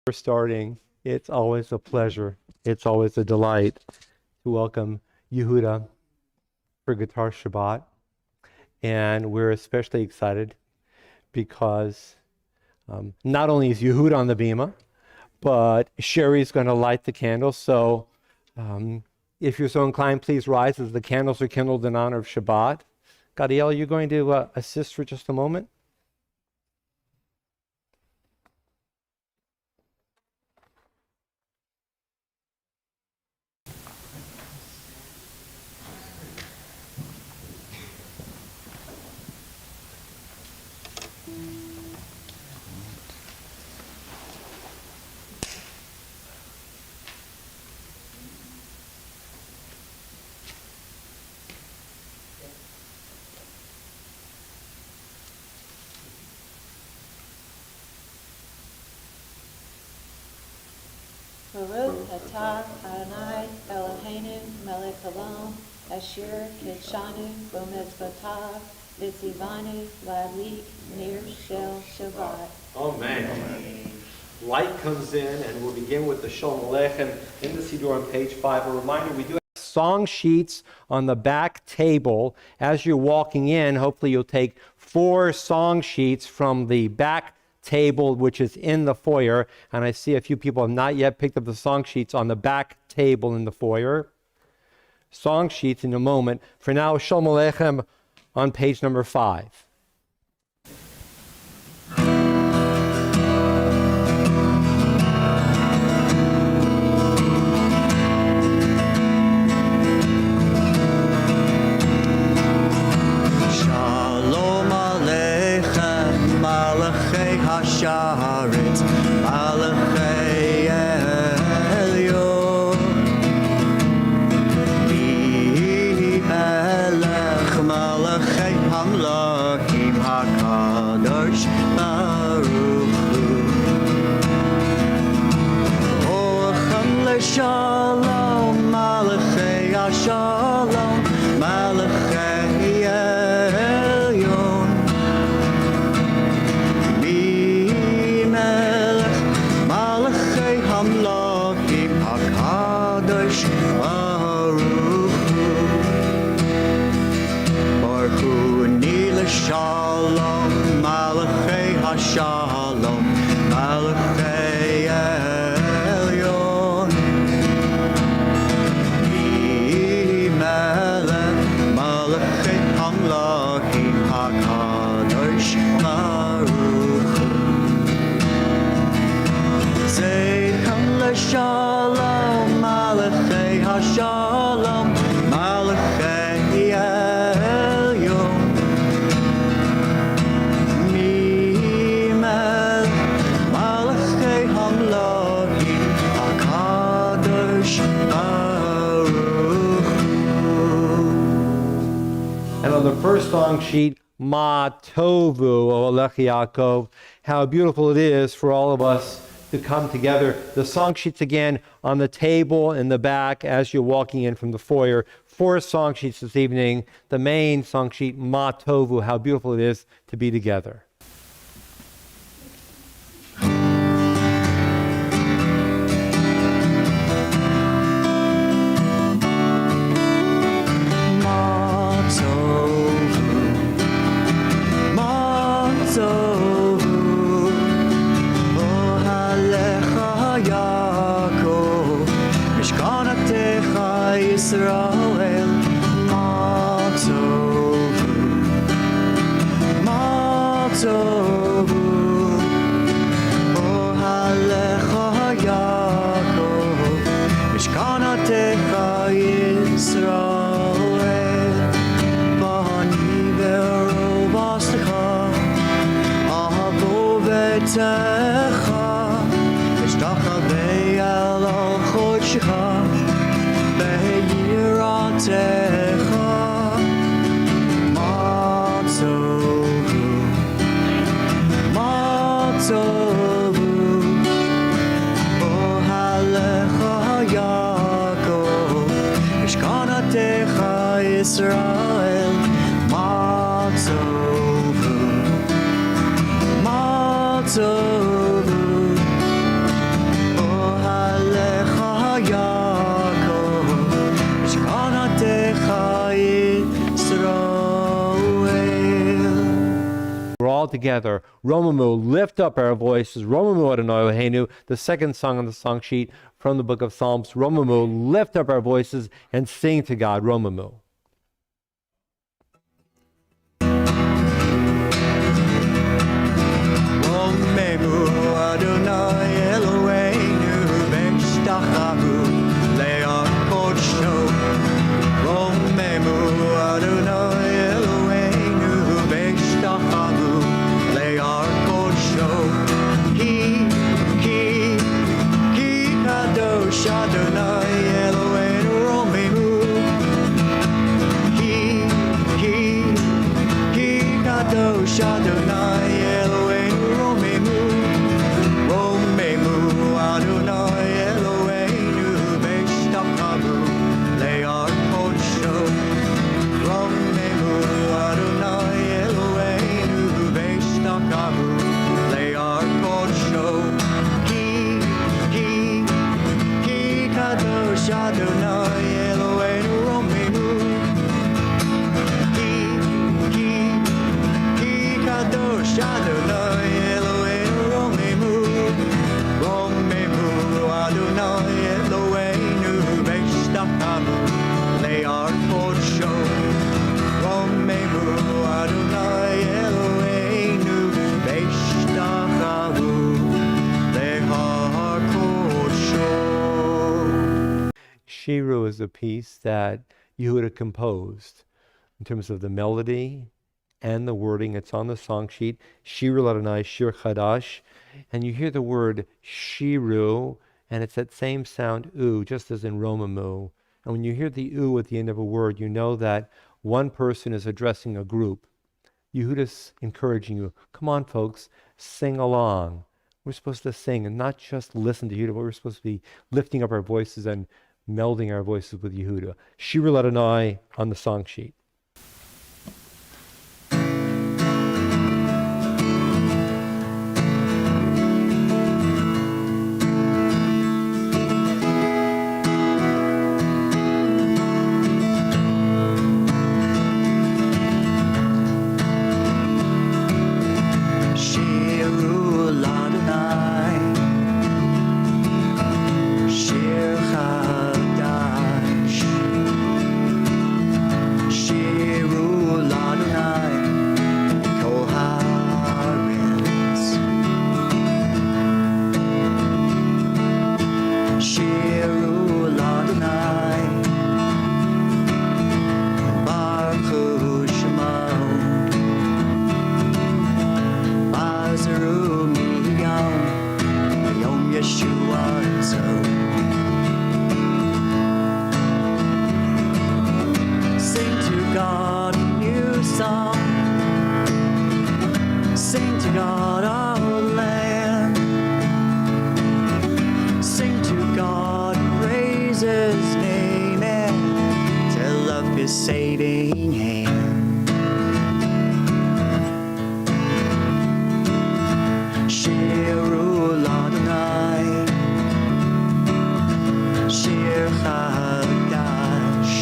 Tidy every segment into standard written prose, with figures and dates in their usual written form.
We're starting. It's always a pleasure. It's always a delight to welcome Yehuda for Guitar Shabbat. And we're especially excited because not only is Yehuda on the bima, but Sherry's going to light the candles. So if you're so inclined, please rise as the candles are kindled in honor of Shabbat. Gadiel, you're going to assist for just a moment? Baruch atah Adonai Eloheinu melech haolam asher kidshanu b'mitzvotav v'tzivanu la'adlik ner shel Shabbat. Amen. Light comes in, and we'll begin with the Shalom Aleichem in the Siddur on page 5. A reminder, we do have song sheets on the back table. As you're walking in, hopefully you'll take 4 song sheets from the back table, which is in the foyer. And I see a few people have not yet picked up the song sheets on the back table in the foyer. Song sheets in a moment. For now, Shalom Aleichem on page number 5. Sharet Malachei Elyon Mi Melech Malachei Hamlakim HaKadosh Baruch Hu Ochem L'Shalom Malachei HaShalom Malachei Elyon Hamlakim HaKadosh Baruch Hu L'Shalom Malachei HaShalom Malachei Elyon Melech Malachei Hamlakim HaKadosh Baruch Shalom Malachei HaShalom Malachei Elyon Mi Melech Malachei Hamlakim HaKadosh Baruch And on the first song sheet, Ma Tovu Olech Yaakov, how beautiful it is for all of us to come together. The song sheets again on the table in the back as you're walking in from the foyer. 4 song sheets this evening. The main song sheet, Ma Tovu, how beautiful it is to be together. Israel Matovu Ohalecha Yaakov Mishkanatecha Yisrael Bani Verovastecha Ahavu Vetecha Mishtachavei El Chodshecha Be'yiratecha Matovu Matovu Ohalecha Yisrael Matzovu Matzovu Ohalecha Yaakov Shkanatecha Yisrael. We're all together. Romamu, lift up our voices. Romamu Adonai Eloheinu, the second song on the song sheet from the book of Psalms. Romamu, lift up our voices and sing to God. Romamu. Romemu Adonai Eloheinu B'shtachavu Le'ar Kodsho. Romemu Adonai Eloheinu B'shtachavu Le'ar Kodsho. Ki Kadosh Adonai Eloheinu Romemu. Ki Kadosh Adonai Eloheinu Romemu. Romemu Adonai Eloheinu B'shtachavu Le'ar Kodsho. Romemu Adonai Eloheinu B'shtachavu Le'ar Kodsho. Ki Kadosh Adonai Eloheinu Romemu. Ki Kadosh Adonai Eloheinu Romemu. Romemu Adonai Eloheinu B'shtachavu Le'ar Kodsho. Romemu Adonai Eloheinu B'shtachavu Le'ar Kodsho. Shiru is a piece that Yehuda composed in terms of the melody and the wording. It's on the song sheet. Shiru Adonai Shir Chadash. And you hear the word Shiru, and it's that same sound, U, just as in Romamu. And when you hear the U at the end of a word, you know that one person is addressing a group. Yehuda's encouraging you, come on, folks, sing along. We're supposed to sing and not just listen to Yehuda, but we're supposed to be lifting up our voices and melding our voices with Yehuda. Shiru Adonai on the song sheet. Shiru Adonai Shir Chadash. Shiru Adonai Kol Haaretz. Shiru Adonai Baruch Hu Shemo. Mazeru Miyom Yom Yeshuato. Sing to God a new song. Sing to God our land. Sing to God, praise His name, and tell of His saving hand. Shiru Adonai Shir Chadash.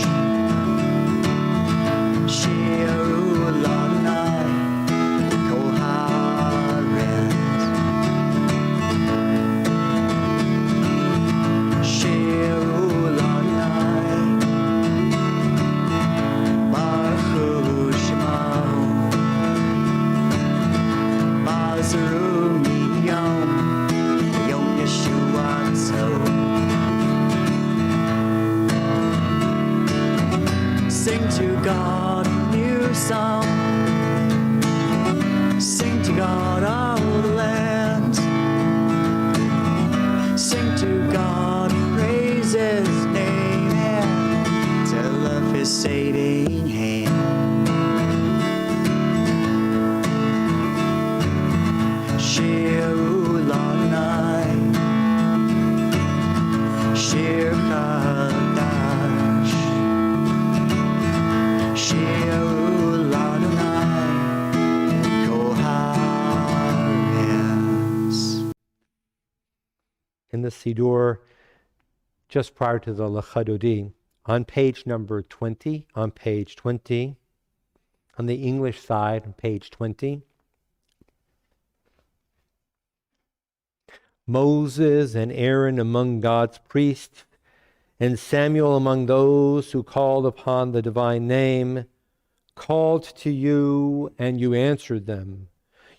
Shiru Adonai Kol Haaretz. Shiru Adonai Baruch Hu Shemo. Mazeru Miyom Yom Yeshuato. Sing to God a new song. Sing to God our land. Sing to God, praise His name, and tell of His saving hand. in the Siddur just prior to the Lechadodi. On page number 20, on the English side, on page 20. Moses and Aaron among God's priests, and Samuel among those who called upon the divine name, called to you, and you answered them.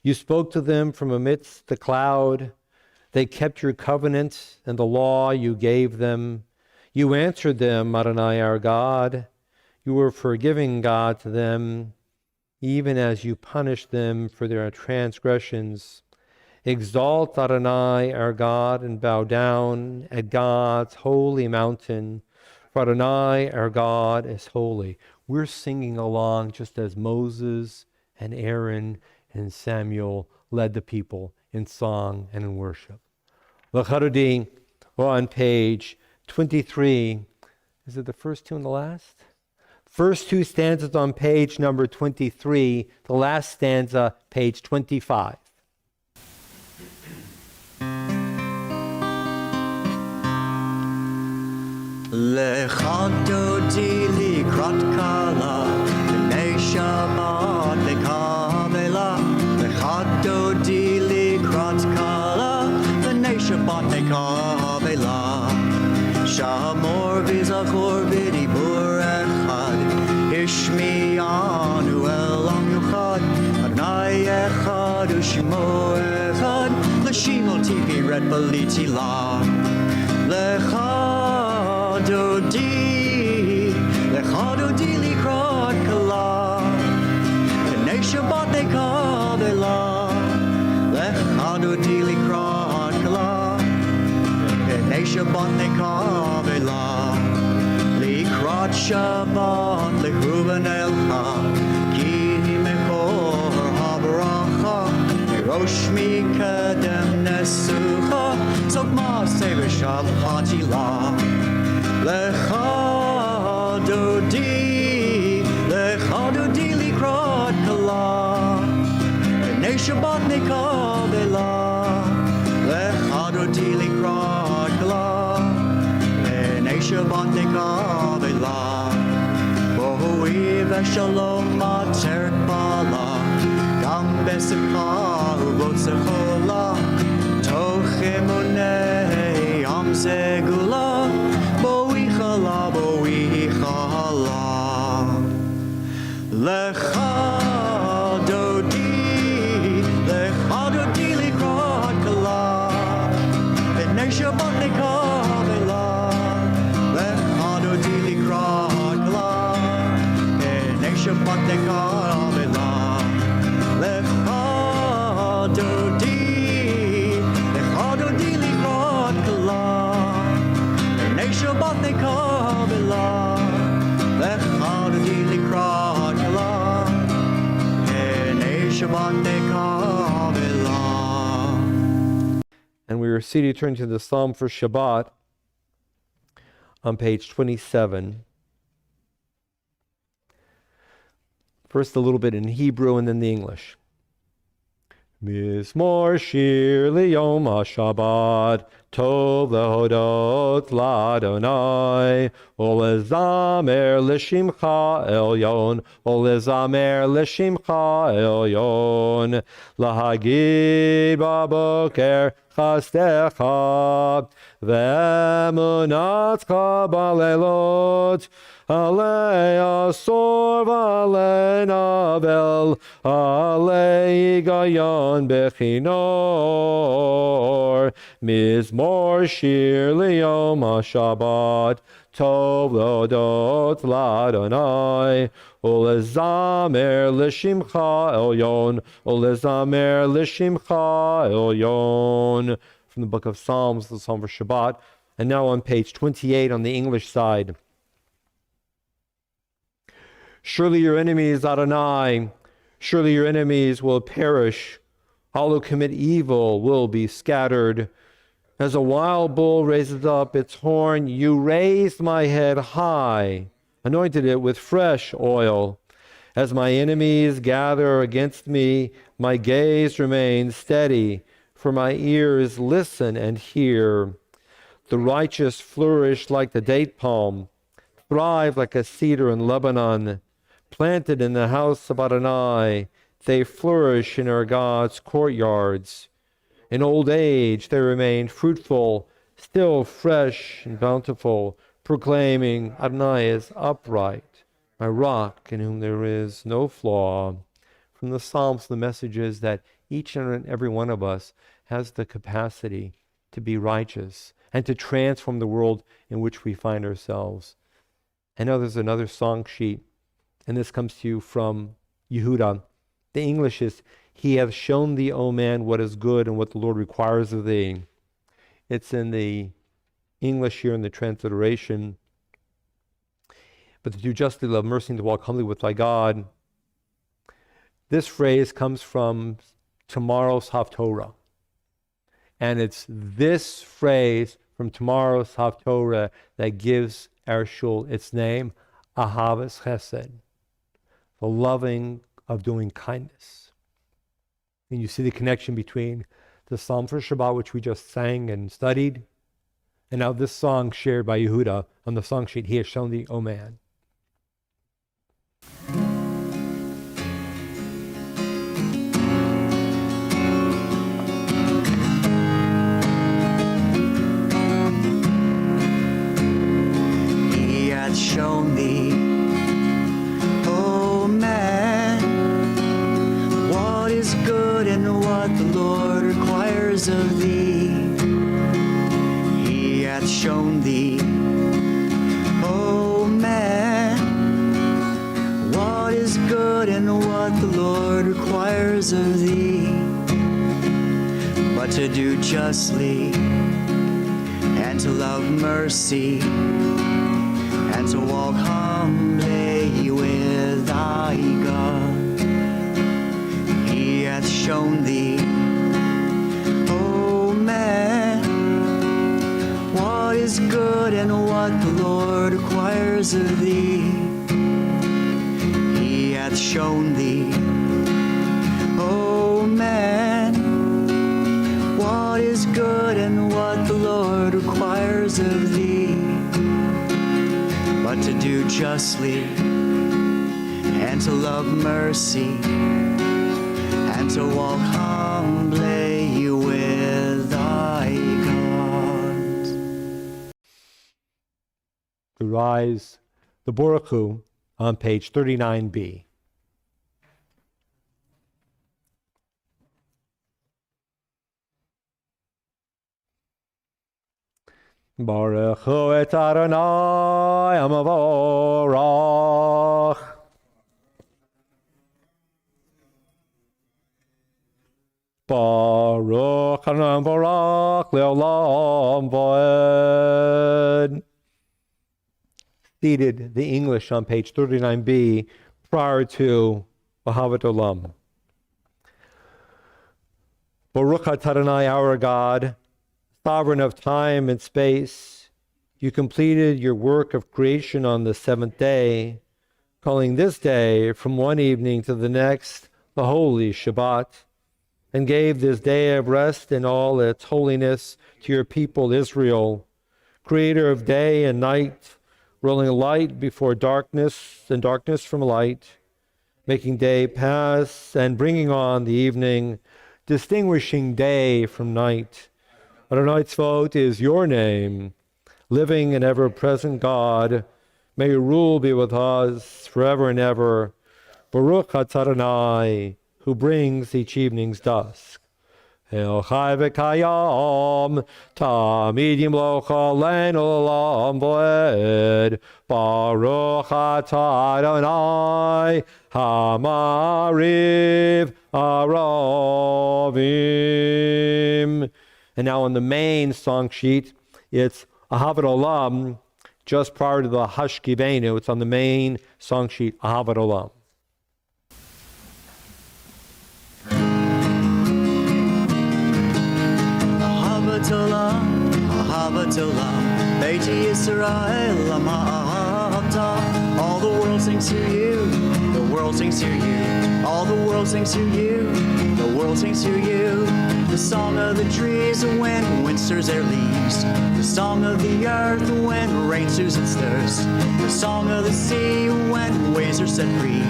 You spoke to them from amidst the cloud. They kept your covenant and the law you gave them. You answered them, Adonai our God. You were forgiving God to them, even as you punished them for their transgressions. Exalt Adonai our God and bow down at God's holy mountain, for Adonai our God is holy. We're singing along just as Moses and Aaron and Samuel led the people in song and in worship. L'Chadodi, on page 23. Is it the first two and the last? First two stanzas on page number 23. The last stanza, page 25. L'Chadodi likrat kala, b'nei Shabbat lekavela. L'Chadodi likrat kala, b'nei Shabbat lekavela. Shamor v'zachor v'dibur echad, ishmi'anu elam yuchad. Adonai echad u'shmo echad, l'shimol tifiret b'liti la. L'Chadodi likrat kala, b'nei Shabbat lekavela. L'Chadodi likrat kala, b'nei Shabbat lekavela. Likrat Shabbat lechuven elcha, ki mechor habaracha, merosh mikedem nesucha, zok ma'aseh v'shavchati la. L'Chadodi likrat kala, b'nei Shabbat lekavela. L'Chadodi likrat kala, b'nei Shabbat lekavela. Bo'ui v'shalom ateret bala, gam b'simcha u'botzechola, toch emunei am segula. Bo'ui chala, bo'ui chala. L'Chadodi likrat kala, b'nei Shabbat lekavela. L'Chadodi likrat kala, b'nei Shabbat lekavela. L'Chadodi likrat kala, b'nei Shabbat lekavela. L'Chadodi likrat kala, b'nei Shabbat lekavela. And we are seated, turning to the Psalm for Shabbat on page 27. First a little bit in Hebrew and then the English. Mizmor shir liyom HaShabbat, tov lehodot l'Adonai, ulezamer l'shimcha elyon, ulezamer l'shimcha elyon, lahagid baboker chastecha, ve'emunatcha balelot, Alei asor v'alei navel, alei gayon bechinor, mizmor shir liyom HaShabbat, tov lodot l'Adonai, ulezamer l'shimcha elyon, ulezamer l'shimcha elyon. From the book of Psalms, the Psalm for Shabbat. And now on page 28 on the English side. Surely your enemies, Adonai, surely your enemies will perish. All who commit evil will be scattered. As a wild bull raises up its horn, you raised my head high, anointed it with fresh oil. As my enemies gather against me, my gaze remains steady, for my ears listen and hear. The righteous flourish like the date palm, thrive like a cedar in Lebanon. Planted in the house of Adonai, they flourish in our God's courtyards. In old age, they remain fruitful, still fresh and bountiful, proclaiming, Adonai is upright, my rock in whom there is no flaw. From the Psalms, the message is that each and every one of us has the capacity to be righteous and to transform the world in which we find ourselves. I know there's another song sheet, and this comes to you from Yehuda. The English is, He hath shown thee, O man, what is good and what the Lord requires of thee. It's in the English here in the transliteration. But to do justly, love mercy, and to walk humbly with thy God. This phrase comes from tomorrow's Haftorah. And it's this phrase from tomorrow's Haftorah that gives our shul its name, Ahavas Chesed, the loving of doing kindness. And you see the connection between the Psalm for Shabbat, which we just sang and studied, and now this song shared by Yehuda on the song sheet, He has shown thee, O man. He hath shown thee, O man, what is good and what the Lord requires of thee. He hath shown thee, O man, what is good and what the Lord requires of thee. But to do justly, and to love mercy, and to walk humbly with thy God. He hath shown thee, O man, what is good and what the Lord requires of thee. He hath shown thee, O man, what is good and what the Lord requires of thee. But to do justly, and to love mercy, and to walk humbly with thy God. To rise the Baruch Hu on page 39b. Baruch Hu et Adonai Amavorach. Baruch Adonai Amavorach Leolam Vaed. Seated the English on page 39b prior to Ahavat Olam. Baruch Adonai, our God, sovereign of time and space, you completed your work of creation on the seventh day, calling this day from one evening to the next the holy Shabbat, and gave this day of rest in all its holiness to your people Israel, creator of day and night, rolling light before darkness and darkness from light, making day pass and bringing on the evening, distinguishing day from night. Adonai Tzvaot is your name, living and ever-present God. May your rule be with us forever and ever. Baruch Adonai, who brings each evening's dusk. El Chai v'Kayam, Tamid Yimloch Aleinu Olam Voed. Baruch Atah Adonai, Hamariv Aravim. And now on the main song sheet, it's Ahavat Olam, just prior to the Hashkivenu. It's on the main song sheet, Ahavat Olam. Ahavat Olam, Ahavat Olam, Beiti Yisrael, Ahavta. All the world sings to you, the world sings to you. All the world sings to you, the world sings to you. The song of the trees when wind stirs their leaves. The song of the earth when rain soothes its thirst. The song of the sea when waves are set free.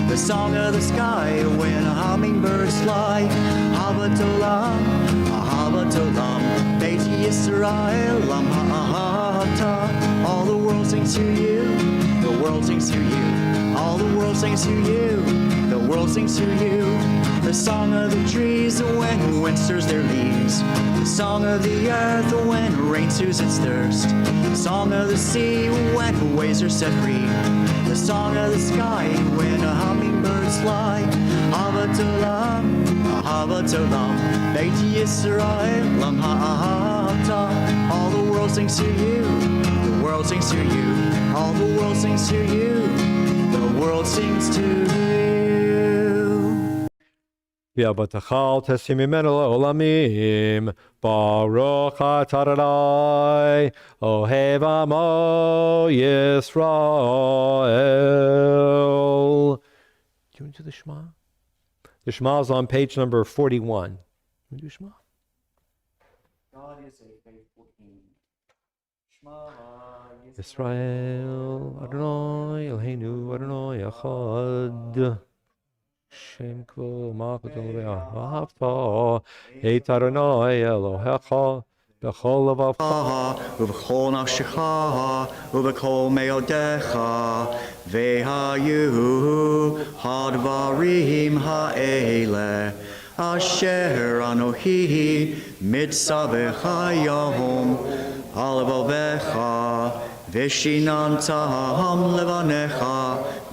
The song of the sky when hummingbirds fly. Habat olam, Habat olam, Beit Yisrael, Lam Ha'ata. All the world sings to you, the world sings to you. All the world sings to you, the world sings to you. The song of the trees when wind stirs their leaves. The song of the earth when rain soothes its thirst. The song of the sea when waves are set free. The song of the sky when hummingbirds fly. Habat olam, Habat olam, Beit Yisrael, Lam Ha'ata. All the world sings to you, the world sings to you. All the world sings to you, the world sings to you. V'abatachal tesim mimenu olamim, Baruch atah Adonai, Ohev amo Yisrael. Do you want to do the Shema? The Shema is on page number 41. You want to do Shema? God is a faithful king. Shema Yisrael, Adonai, Eloheinu, Adonai, Echad. Shem kol malchut ve'ahavta, et Adonai Elohecha, b'chol levav. ובכל נפשך ובכל מאודיך והיו הדברים האלה אשר אנוכי מצווך היום על לבביך ושיננתם לבניך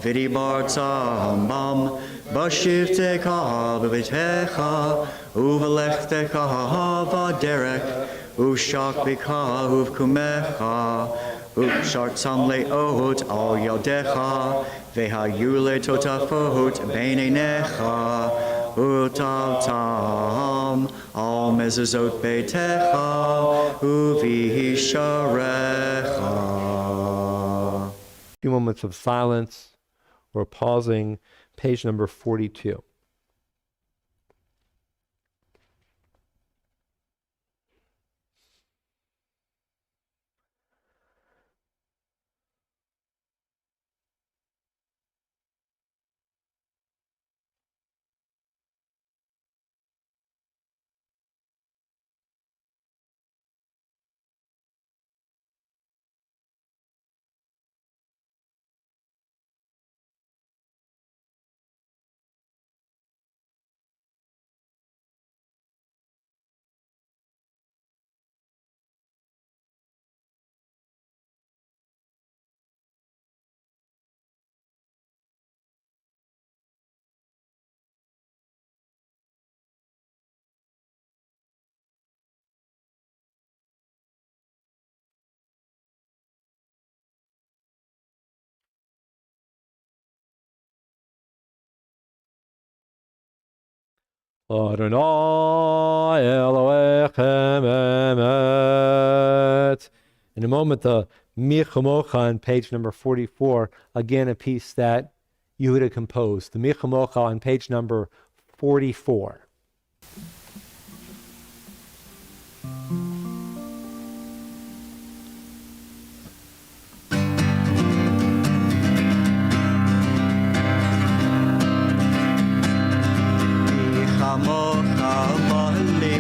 ודיברתם בם בשבתך בביתך ובלכתך בדרך ושכבך ובקומך ושרתם לאות על ילדיך והיו לטוטפות בין עיניך וטלתם על מזוזות ביתך ובישעריך. Few moments of silence or pausing, page number 42. Adonai Elohechem emet. In a moment, the Mi Chamocha on page number 44, again a piece that Yehuda composed. The Mi Chamocha on page number 44.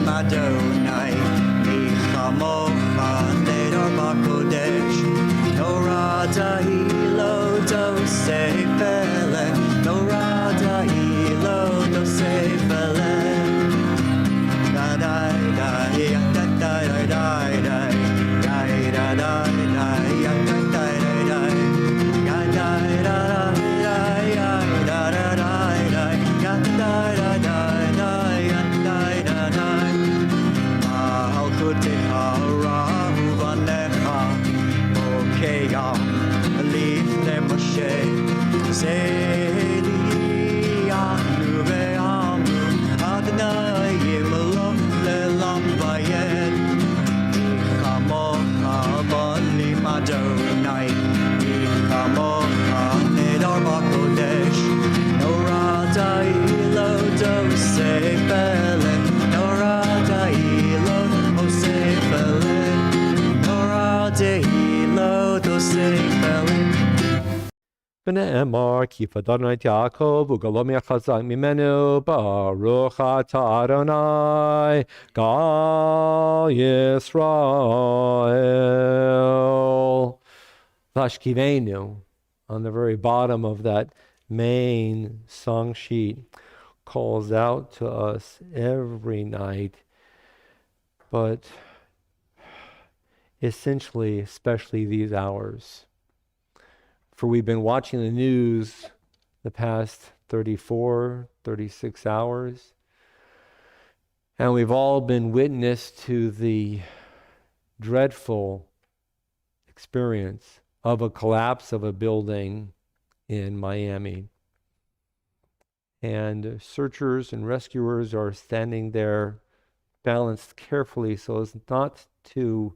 Adonai, Michamocha, Nedar Bakodesh, Norada Hilo, Dose Pele, Norada Hilo, Dose Pele, Da da da, ya da da da da da, da da da da, ya da da da da, ya da da da, ya da da da, ya da da da. Zeli anu ve'amu Adonai yimlom le'lam vayed ונאמר, כי פדרנו את יעקב, וגלומי החזק ממנו, ברוך אתה אדוני, גאל Yisrael. Vashkivenu, on the very bottom of that main song sheet, calls out to us every night, but essentially, especially these hours. For we've been watching the news the past 34, 36 hours, and we've all been witness to the dreadful experience of a collapse of a building in Miami. And searchers and rescuers are standing there balanced carefully so as not to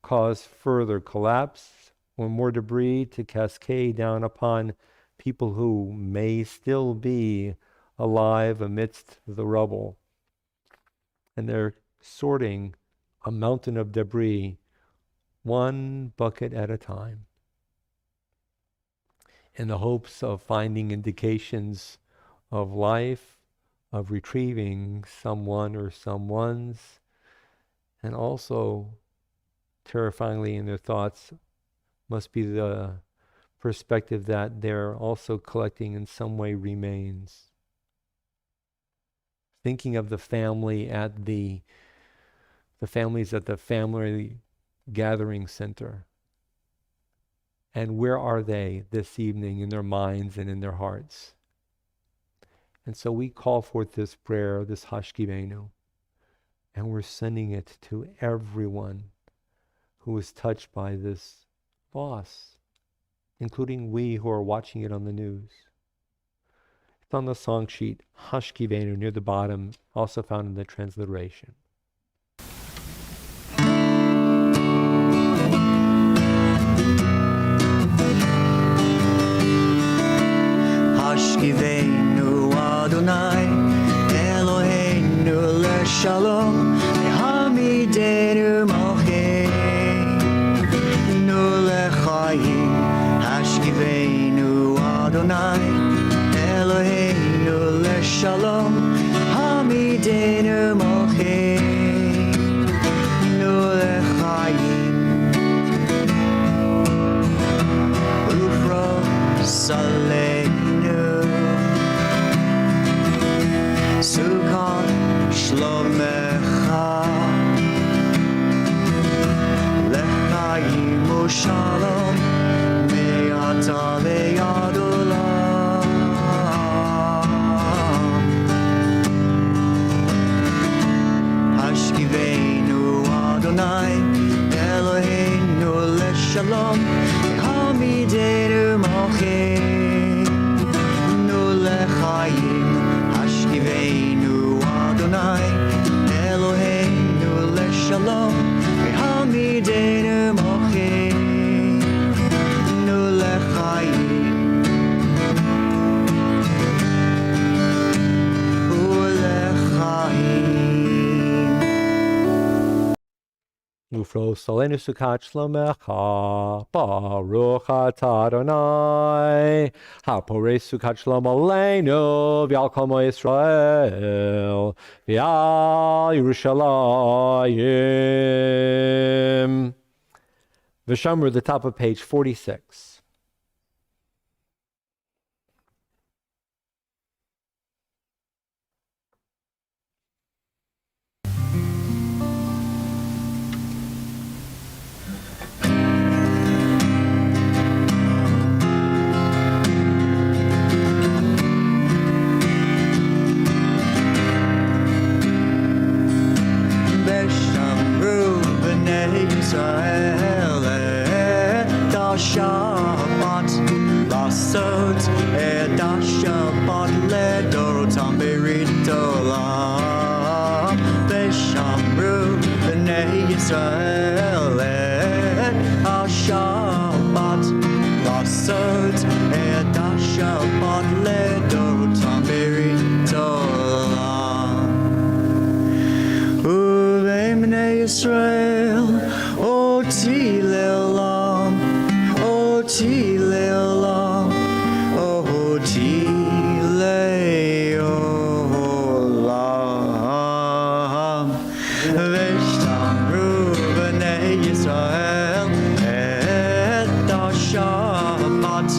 cause further collapse or more debris to cascade down upon people who may still be alive amidst the rubble. And they're sorting a mountain of debris one bucket at a time in the hopes of finding indications of life, of retrieving someone or someones, and also terrifyingly in their thoughts must be the perspective that they're also collecting in some way remains. Thinking of the family at the families at the family gathering center. And where are they this evening in their minds and in their hearts? And so we call forth this prayer, this Hashkivenu, and we're sending it to everyone who is touched by this loss, including we who are watching it on the news. It's on the song sheet, Hashkivenu, near the bottom, also found in the transliteration. Hashkivenu Adonai, Eloheinu leShalom, Hamidenu Malkeinu leChayim. Hashkivenu Adonai, Eloheinu leShalom, Hamidenu Malkeinu leChayim. Ufro Saleh Sukkot Shlomecha L'chaim u'shalom me'ata ve'ad olam. Hashkivenu Adonai Eloheinu leShalom Hamidenu Malkeinu leChayim. Hashkivenu Adonai Eloheinu leShalom Hamidenu Malkeinu leChayim u'leChayim. Ufros Salenu Sukkot Shlomecha, Baruch Atah Adonai, HaPorei Sukkot Shlom Aleinu, V'al Kol Mo Yisrael, V'al Yerushalayim. V'shamru, the top of page 46. Yisrael et Shabbat lasot et Shabbat ledorotam berit olam. Veshamru b'nei Yisrael et Shabbat lasot et Shabbat ledorotam berit olam. Uve'mnei Yisrael Oti le'olam, Oti le'olam, ושמרו בני ישראל את השבת,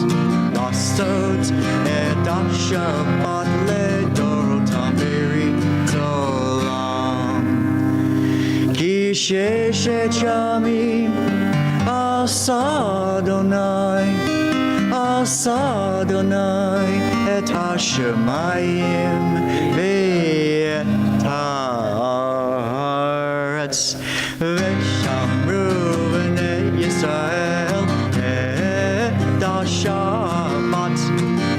לעשות את השבת לדורותם ברית עולם. כי ששת ימים עשה אדוני את השמיים ואת הארץ, ושמרו בני ישראל את השבת,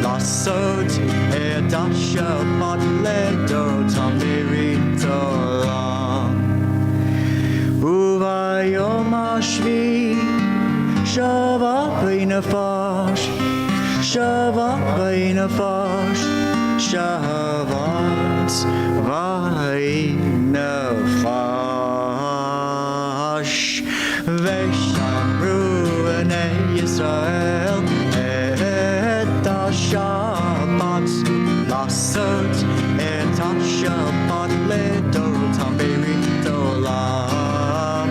לעשות את השבת לדורותם ברית עולם. וביום השביעי שבת וינפש, שבת וינפש, שבת וינפש. ושמרו בני ישראל את השבת, לעשות את השבת לדורותם ברית עולם.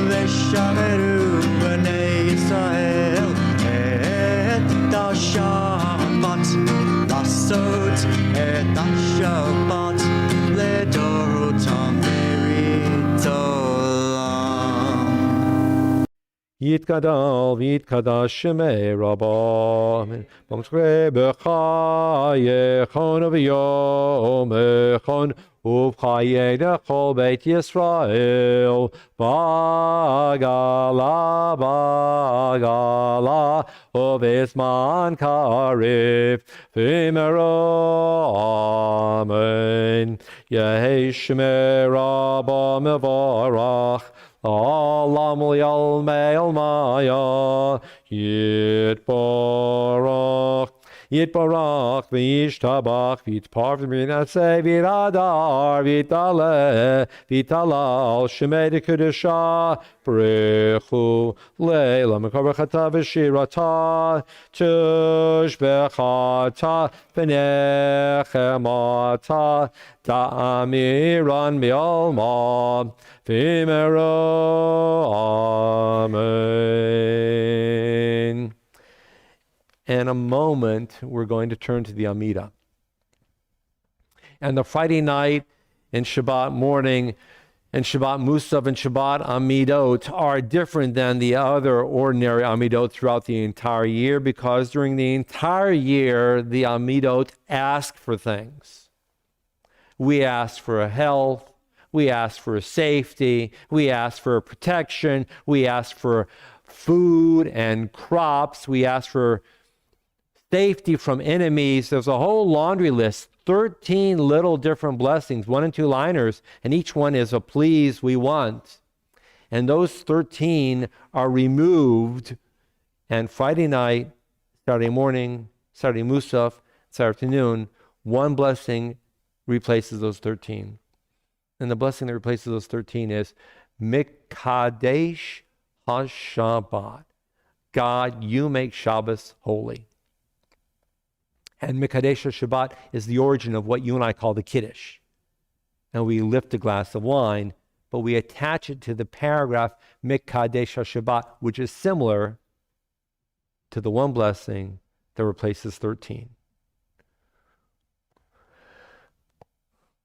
ושמרו בני ישראל את השבת, לעשות את השבת לדורותם ברית עולם. יתגדל ויתקדש שמי רבו, במקרה בחייכון וביומכון, ובחיי לכל בית ישראל, בגלה בגלה, ובזמן קריב, במהרה אמן. יהי שמי רבו מבורך, Olam li'almei almaya, Yitbarach v'yishtabach v'yitparv v'yinaseh v'yadar v'yitalal shemei d'kedusha b'rechu le'la mekabachata v'shirata tushbechata v'nechemata ta'amiran mi'alma v'imero amen. In a moment, we're going to turn to the Amidah. And the Friday night and Shabbat morning and Shabbat Musaf and Shabbat Amidot are different than the other ordinary Amidot throughout the entire year, because during the entire year, the Amidot ask for things. We ask for health, we ask for safety, we ask for protection, we ask for food and crops, we ask for safety from enemies. There's a whole laundry list, 13 little different blessings, 1 and 2 liners, and each one is a please we want. And those 13 are removed, and Friday night, Saturday morning, Saturday Musaf, Saturday afternoon, one blessing replaces those 13. And the blessing that replaces those 13 is Mikadesh HaShabbat. God, you make Shabbos holy. And Mikadesh Shabbat is the origin of what you and I call the Kiddush. And we lift a glass of wine, but we attach it to the paragraph Mikadesh Shabbat, which is similar to the one blessing that replaces 13.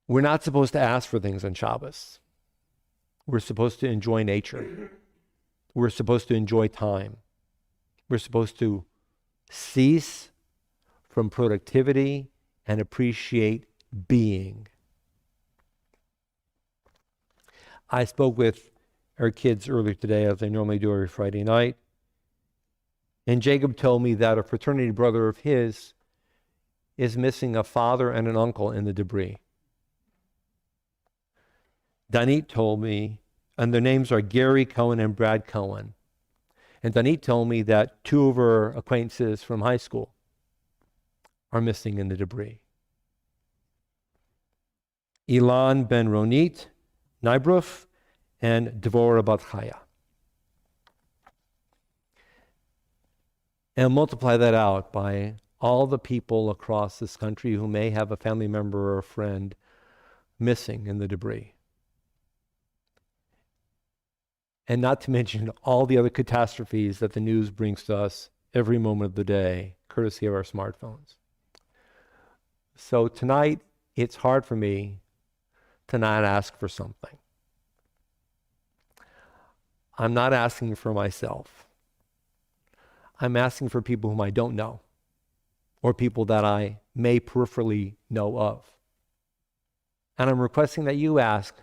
We're not supposed to ask for things on Shabbos. We're supposed to enjoy nature. We're supposed to enjoy time. We're supposed to cease from productivity and appreciate being. I spoke with our kids earlier today, as I normally do every Friday night, and Jacob told me that a fraternity brother of his is missing a father and an uncle in the debris. Danit told me, and their names are Gary Cohen and Brad Cohen, and Danit told me that 2 of her acquaintances from high school are missing in the debris. Ilan ben Ronit, Naibruf, and Devorah bat Chaya. And multiply that out by all the people across this country who may have a family member or a friend missing in the debris. and not to mention all the other catastrophes that the news brings to us every moment of the day, courtesy of our smartphones. So tonight, it's hard for me to not ask for something. I'm not asking for myself. I'm asking for people whom I don't know, or people that I may peripherally know of. And I'm requesting that you ask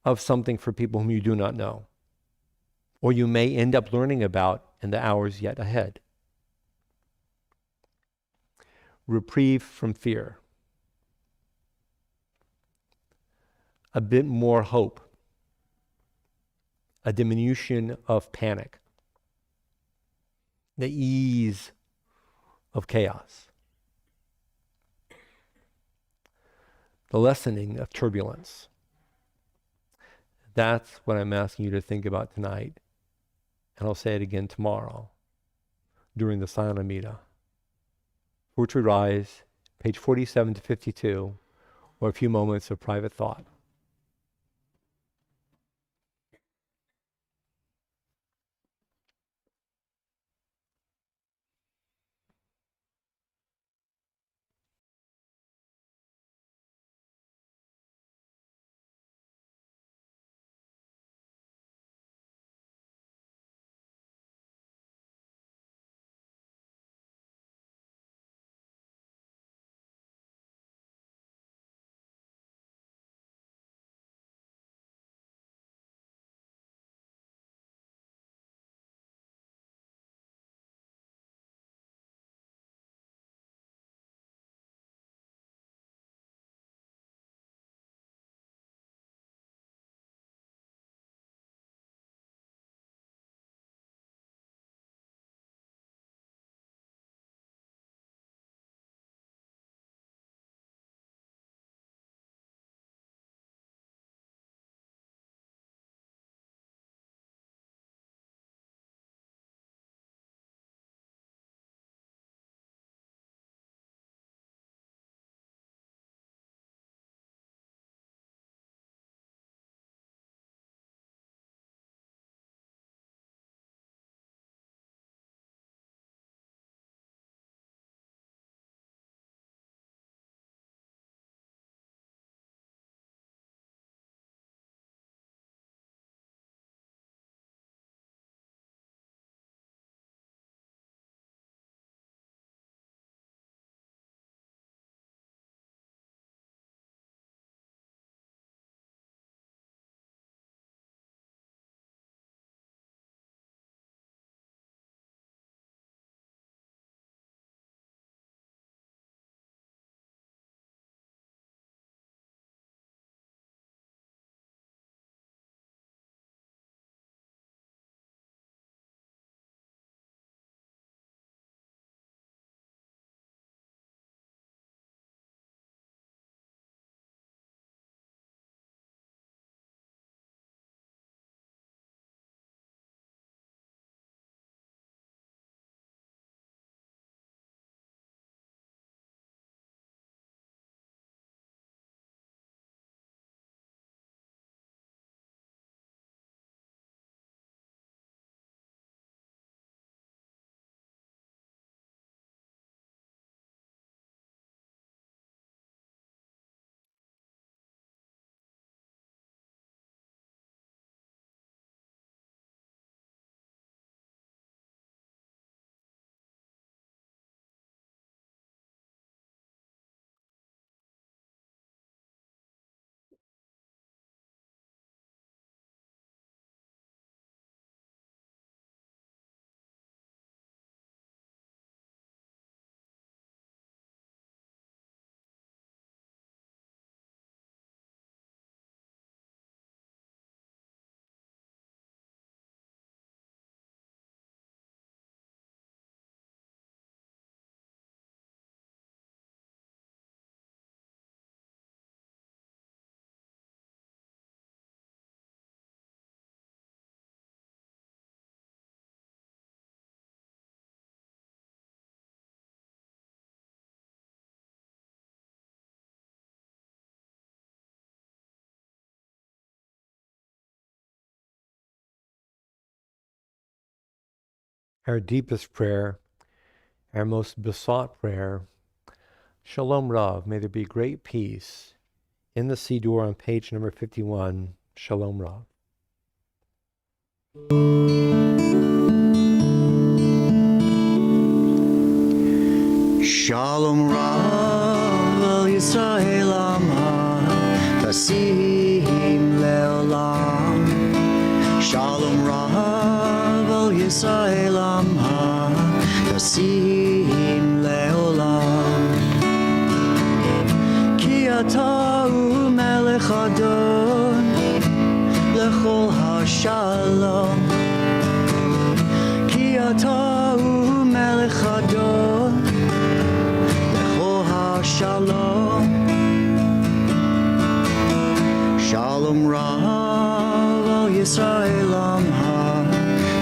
of something for people whom you do not know, or you may end up learning about in the hours yet ahead. Reprieve from fear. A bit more hope. A diminution of panic. The ease of chaos. The lessening of turbulence. That's what I'm asking you to think about tonight. And I'll say it again tomorrow during the silent Amida. For which we rise, page 47 to 52, or a few moments of private thought. our deepest prayer, our most besought prayer. Shalom Rav, may there be great peace. In the Siddur on page number 51, Shalom Rav. Shalom Rav al Yisrael Amah Tasim Leolam. Shalom Rav al Yisrael Amah Tasim Leolam. Ki ata hu melech adon lechol hashalom. Ki ata hu melech adon Shalom, Shalom Rav al Yisrael Amah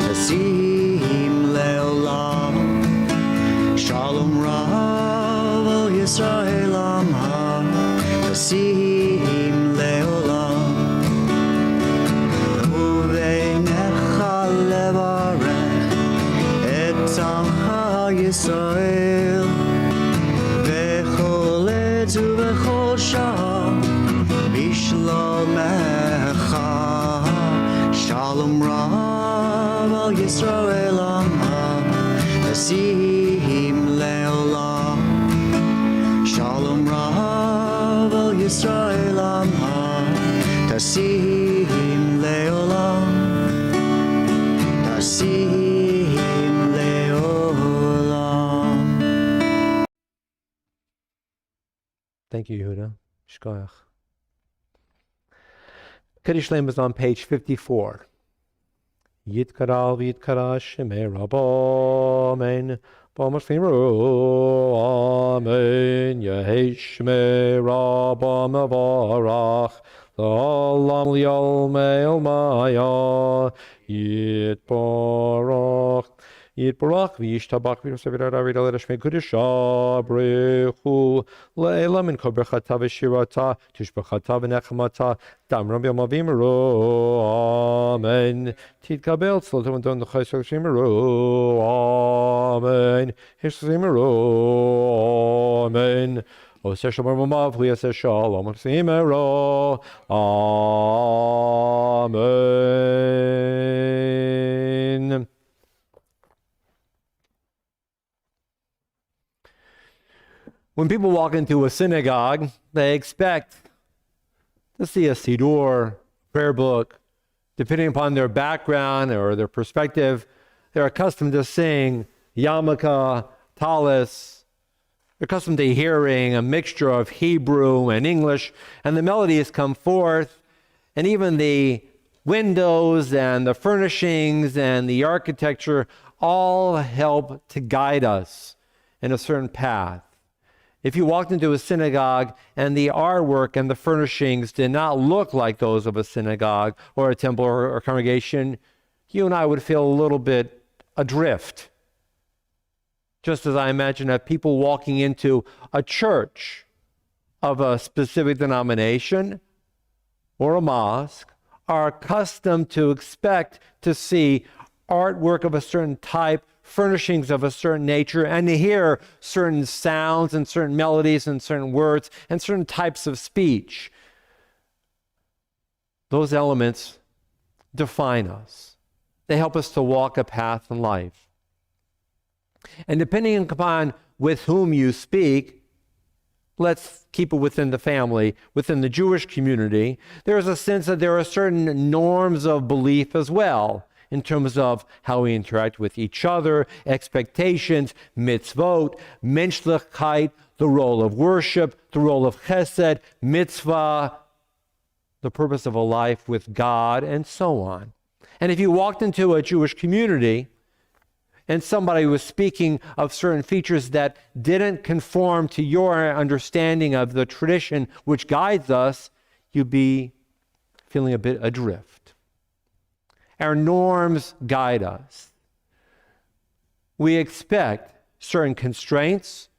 Tasim Leolam. Shalom Rav al Yisrael Amah Tasim Leolam. Uveinecha levarech et Amcha Yisrael ובכל שעה בשלומך. שלום רב על ישראל עמך תשים לעולם. שלום רב על ישראל עמך תשים לעולם. תשים לעולם. Thank you, Yehuda. Shkoyach. Kaddish Shalom is on page 54. Yitkaral v'yitkara shemei Rabba, amen. B'amashlimu, amen. Yehi shemei Rabba mevarach, l'olam li'olmei olmaya, yitbarach. Yitbarach v'yishtabach v'yosevir aravid al Shmei Kudusha brechu le'ela min kol berchata v'shirata tishbachata v'nechmata damram b'yom avimru amen titkabel tzlotam don l'chayshel shimru amen hishzimru amen Oseh shalom mamav v'yaseh shalom v'simero amen. When people walk into a synagogue, they expect to see a siddur, prayer book. Depending upon their background or their perspective, they're accustomed to seeing yarmulke, talis. They're accustomed to hearing a mixture of Hebrew and English, and the melodies come forth, and even the windows and the furnishings and the architecture all help to guide us in a certain path. If you walked into a synagogue and the artwork and the furnishings did not look like those of a synagogue or a temple or congregation, you and I would feel a little bit adrift. Just as I imagine that people walking into a church of a specific denomination or a mosque are accustomed to expect to see artwork of a certain type, furnishings of a certain nature, and to hear certain sounds and certain melodies and certain words and certain types of speech. Those elements define us. They help us to walk a path in life. And depending upon with whom you speak, let's keep it within the family, within the Jewish community, there is a sense that there are certain norms of belief as well, in terms of how we interact with each other, expectations, mitzvot, menschlichkeit, the role of worship, the role of chesed, mitzvah, the purpose of a life with God, and so on. And if you walked into a Jewish community and somebody was speaking of certain features that didn't conform to your understanding of the tradition which guides us, you'd be feeling a bit adrift. Our norms guide us. We expect certain constraints,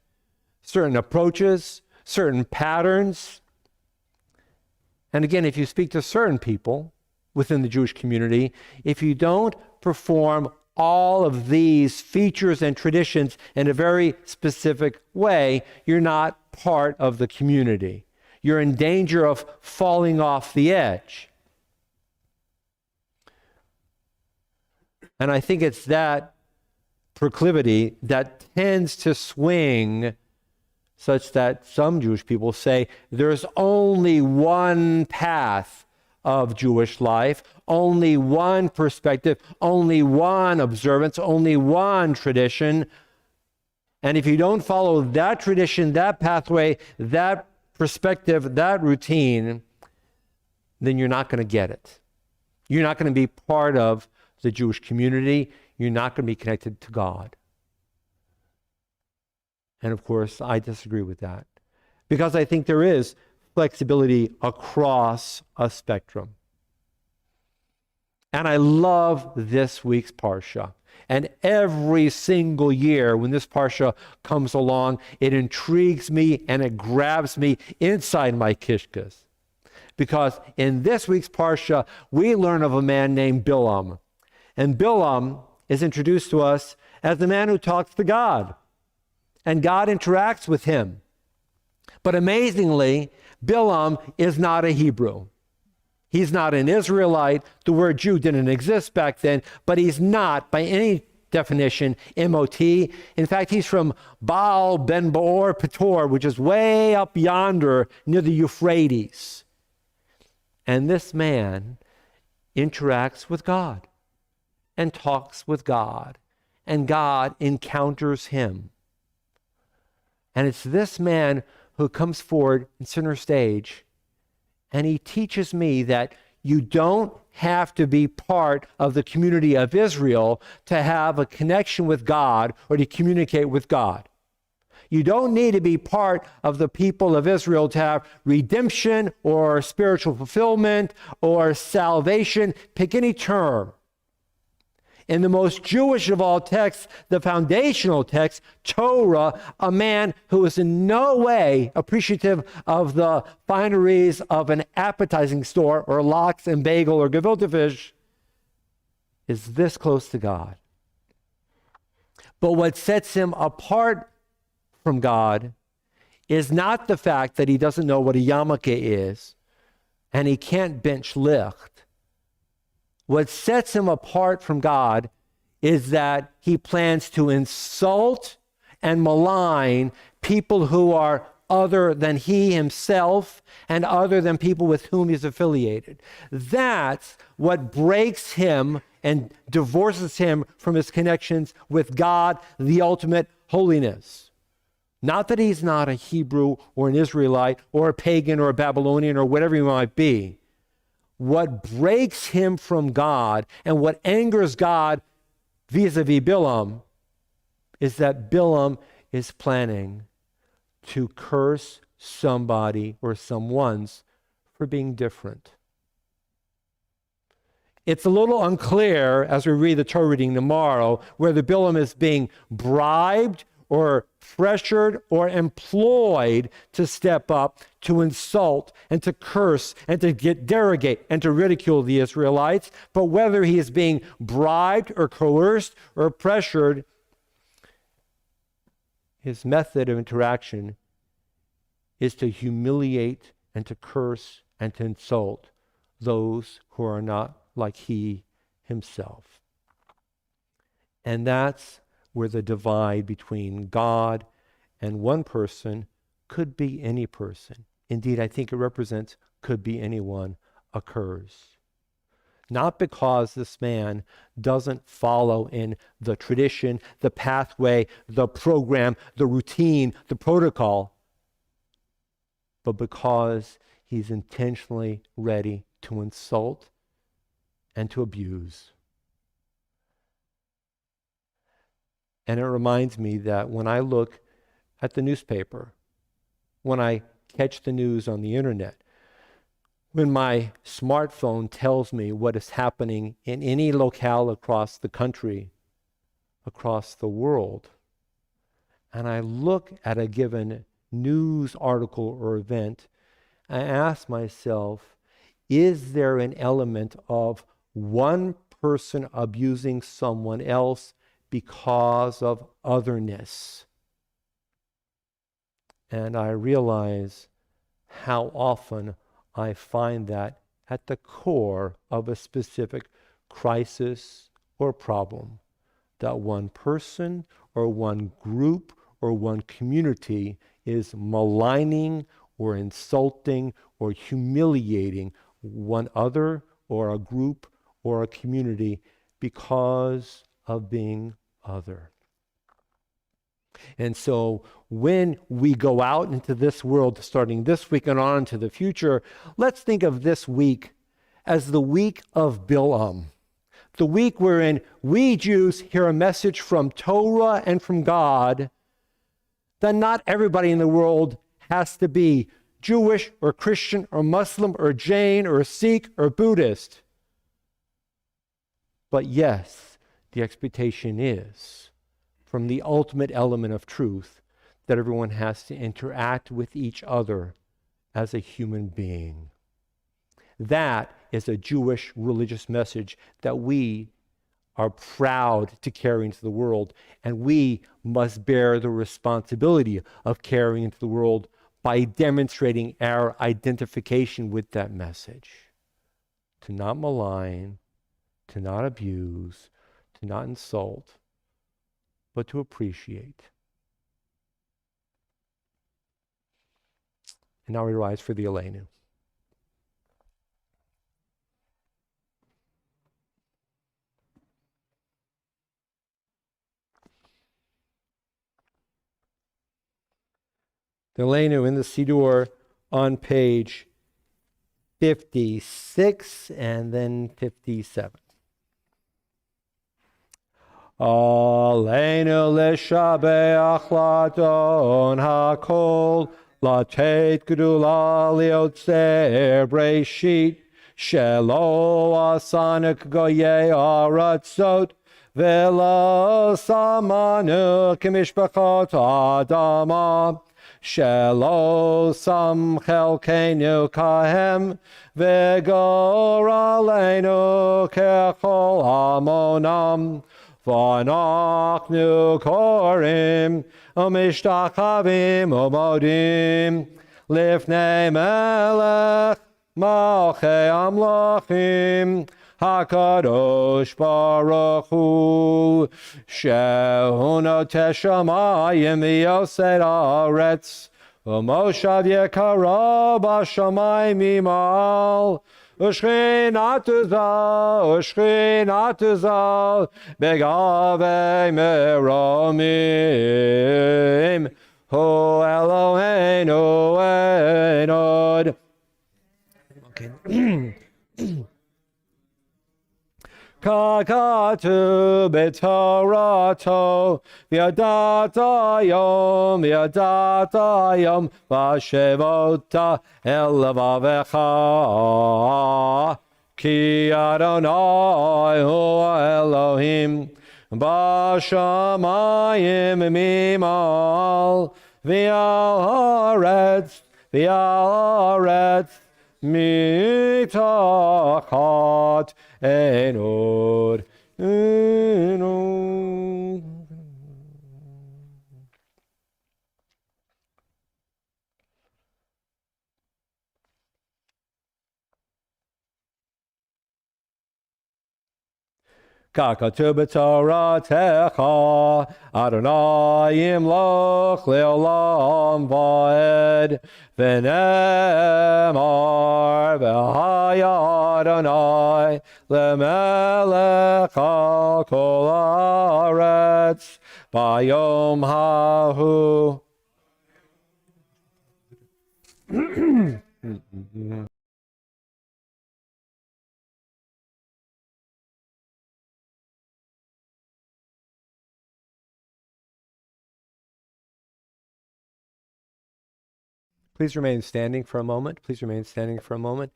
certain approaches, certain patterns. And again, if you speak to certain people within the Jewish community, if you don't perform all of these features and traditions in a very specific way, you're not part of the community. You're in danger of falling off the edge. And I think it's that proclivity that tends to swing such that some Jewish people say there's only one path of Jewish life, only one perspective, only one observance, only one tradition. And if you don't follow that tradition, that pathway, that perspective, that routine, then you're not going to get it. You're not going to be part of the Jewish community. You're not going to be connected to God. And of course, I disagree with that because I think there is flexibility across a spectrum. And I love this week's Parsha. And every single year when this Parsha comes along, it intrigues me and it grabs me inside my kishkas. Because in this week's Parsha, we learn of a man named Bilam. And Bilam is introduced to us as the man who talks to God. And God interacts with him. But amazingly, Bilam is not a Hebrew. He's not an Israelite. The word Jew didn't exist back then, but he's not, by any definition, MOT. In fact, he's from Baal Ben Beor Petor, which is way up yonder near the Euphrates. And this man interacts with God and talks with God, and God encounters him. And it's this man who comes forward in center stage, and he teaches me that you don't have to be part of the community of Israel to have a connection with God or to communicate with God. You don't need to be part of the people of Israel to have redemption or spiritual fulfillment or salvation. Pick any term. In the most Jewish of all texts, the foundational text, Torah, a man who is in no way appreciative of the fineries of an appetizing store or lox and bagel or gefilte fish, is this close to God. But what sets him apart from God is not the fact that he doesn't know what a yarmulke is and he can't bench lift. What sets him apart from God is that he plans to insult and malign people who are other than he himself and other than people with whom he's affiliated. That's what breaks him and divorces him from his connections with God, the ultimate holiness. Not that he's not a Hebrew or an Israelite or a pagan or a Babylonian or whatever he might be. What breaks him from God and what angers God vis-a-vis Bilam is that Bilam is planning to curse somebody or someone's for being different. It's a little unclear as we read the Torah reading tomorrow whether Bilam is being bribed or pressured or employed to step up, to insult and to curse and to derogate and to ridicule the Israelites. But whether he is being bribed or coerced or pressured, his method of interaction is to humiliate and to curse and to insult those who are not like he himself. And that's where the divide between God and one person, could be any person, indeed I think it represents could be anyone, occurs. Not because this man doesn't follow in the tradition, the pathway, the program, the routine, the protocol, but because he's intentionally ready to insult and to abuse. And it reminds me that when I look at the newspaper, when I catch the news on the internet, when my smartphone tells me what is happening in any locale across the country, across the world, and I look at a given news article or event, I ask myself, is there an element of one person abusing someone else because of otherness. And I realize how often I find that at the core of a specific crisis or problem, that one person or one group or one community is maligning or insulting or humiliating one other or a group or a community because of being other. And so when we go out into this world, starting this week and on into the future, let's think of this week as the week of Bilam, the week wherein we Jews hear a message from Torah and from God that not everybody in the world has to be Jewish or Christian or Muslim or Jain or Sikh or Buddhist. But yes, the expectation is from the ultimate element of truth that everyone has to interact with each other as a human being. That is a Jewish religious message that we are proud to carry into the world, and we must bear the responsibility of carrying into the world by demonstrating our identification with that message. To not malign, to not abuse, to not insult, but to appreciate. And now we rise for the Aleinu. The Aleinu in the Siddur on page 56 and then 57. Aleinu l'shabeach ladon hakol, latet gedula liotzer breshit, shelo asanik goyei aratzot, velo samanu k'mishpachot adama, shelo sam chelkenu kahem, v'gor aleinu kechol amonam, v'anachnu korim, u'mishtachavim u'modim, lifnei melech malchei amlachim, HaKadosh Baruch Hu, shehu noteh shamayim v'yosed haaretz, u'moshav yekara b'shamayim imal, u'shchinatu zal, begavei meromim, hu Eloheinu ein od. Okay. Kakatu b'torato, v'yadata yom, v'ashevota el levavecha, ki Adonai hu Elohim, b'shamayim mimal, v'al haaretz, mitachat enod. Kakatu b'toratecha, Adonai yimloch le'olam va'ed, v'nemar v'haya Adonai le'melech al kol haaretz, b'yom hahu. Please remain standing for a moment. Please remain standing for a moment.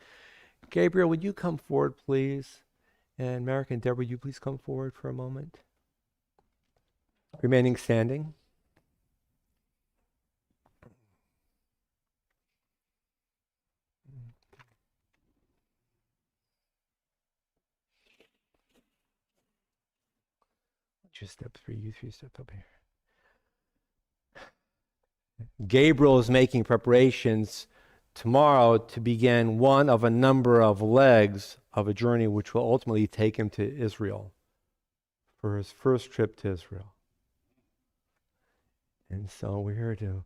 Gabriel, would you come forward, please? And Merrick and Deborah, would you please come forward for a moment? Remaining standing. just step 3, you 3 steps up here. Gabriel is making preparations tomorrow to begin one of a number of legs of a journey which will ultimately take him to Israel for his first trip to Israel. And so we're here to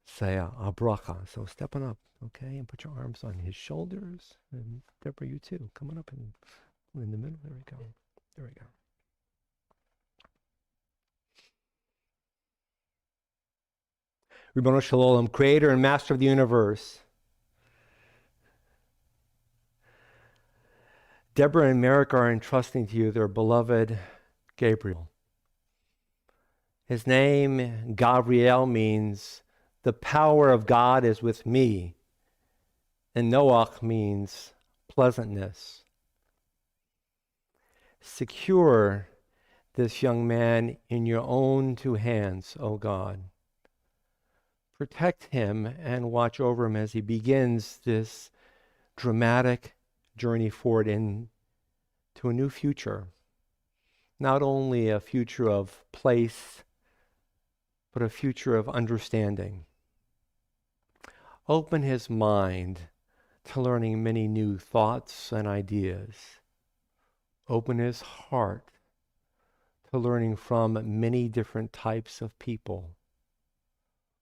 say a bracha. So step on up, okay, and put your arms on his shoulders. And Deborah, you too. Come on up and in the middle. There we go. There we go. Ribono Shel Olam, creator and master of the universe. Deborah and Merrick are entrusting to you their beloved Gabriel. His name, Gabriel, means the power of God is with me. And Noach means pleasantness. Secure this young man in your own 2 hands, O God. Protect him and watch over him as he begins this dramatic journey forward into a new future. Not only a future of place, but a future of understanding. Open his mind to learning many new thoughts and ideas. Open his heart to learning from many different types of people.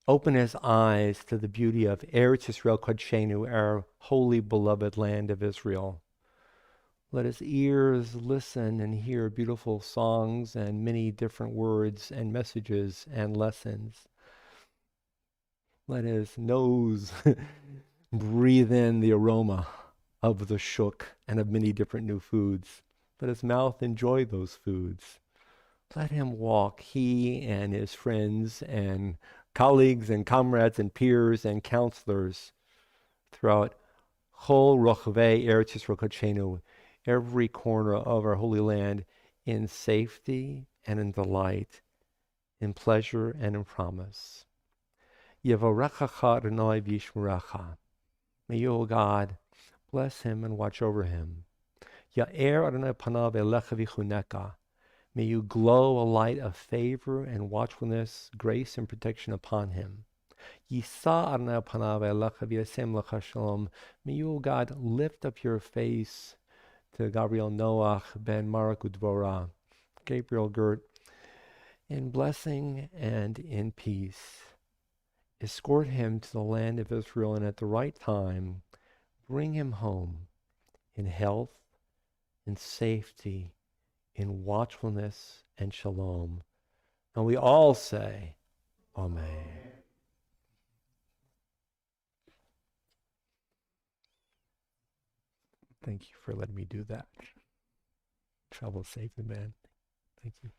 Open his eyes to the beauty of Eretz Yisrael Kodshenu, our holy beloved land of Israel. Let his ears listen and hear beautiful songs and many different words and messages and lessons. Let his nose breathe in the aroma of the shuk and of many different new foods. Let his mouth enjoy those foods. Let him walk, he and his friends and colleagues and comrades and peers and counselors throughout Chol Rochvei Eretz Yisrael Kodshenu, every corner of our holy land, in safety and in delight, in pleasure and in promise. Yevorechacha Adonai v'yishmerecha. May you, O God, bless him and watch over him. Ya'er Adonai panav elecha v'chuneka. May you glow a light of favor and watchfulness, grace and protection upon him. Yisa Adonai panav elecha v'yasem lecha shalom. May you, O God, lift up your face to Gabriel Noach ben Marak Udvora, Gabriel Gert, in blessing and in peace. Escort him to the land of Israel, and at the right time, bring him home in health, in safety, in watchfulness and shalom. And we all say, Amen. Thank you for letting me do that. Travel safely, man. Thank you.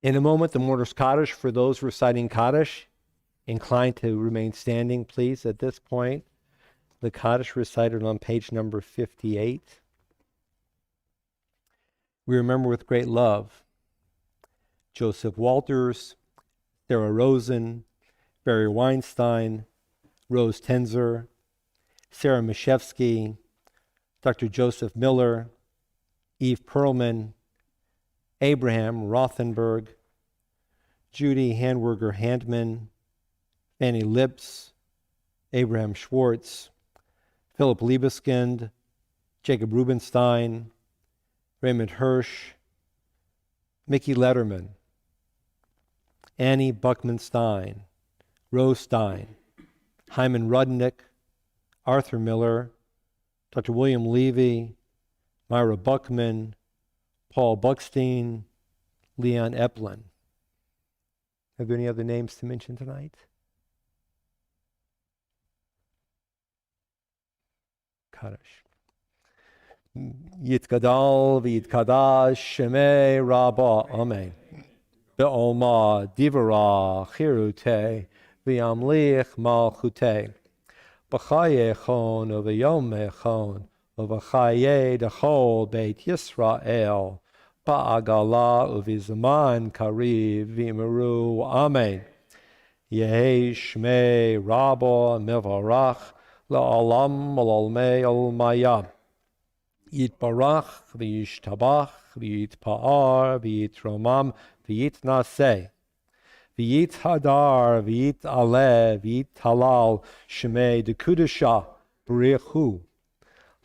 In a moment, the Mortar's Kaddish. For those reciting Kaddish, inclined to remain standing, please. At this point, the Kaddish recited on page number 58. We remember with great love Joseph Walters, Sarah Rosen, Barry Weinstein, Rose Tenzer, Sarah Mishevsky, Dr. Joseph Miller, Eve Perlman, Abraham Rothenberg, Judy Handwerger-Handman, Fanny Lips, Abraham Schwartz, Philip Liebeskind, Jacob Rubenstein, Raymond Hirsch, Mickey Letterman, Annie Buckman-Stein, Rose Stein, Hyman Rudnick, Arthur Miller, Dr. William Levy, Myra Buckman, Paul Buckstein, Leon Eplin. Are there any other names to mention tonight? Kaddish. Yitgadal v'yitkadash shemei rabba. Amen. Be'oma divara chirute v'yamlich malchute. B'chayechon uv'yomechon uv'chaye dechol beit Yisrael. ba'agala uvizaman kariv v'imru. Amen. Yehi shmei rabo mevarach la'olam ololmei olmaya. Yitbarach v'yishtabach v'yitpa'ar v'yitromam v'yitnaseh. V'yit hadar, v'yit ale, v'yit halal, shemei dekudasha, b'richu,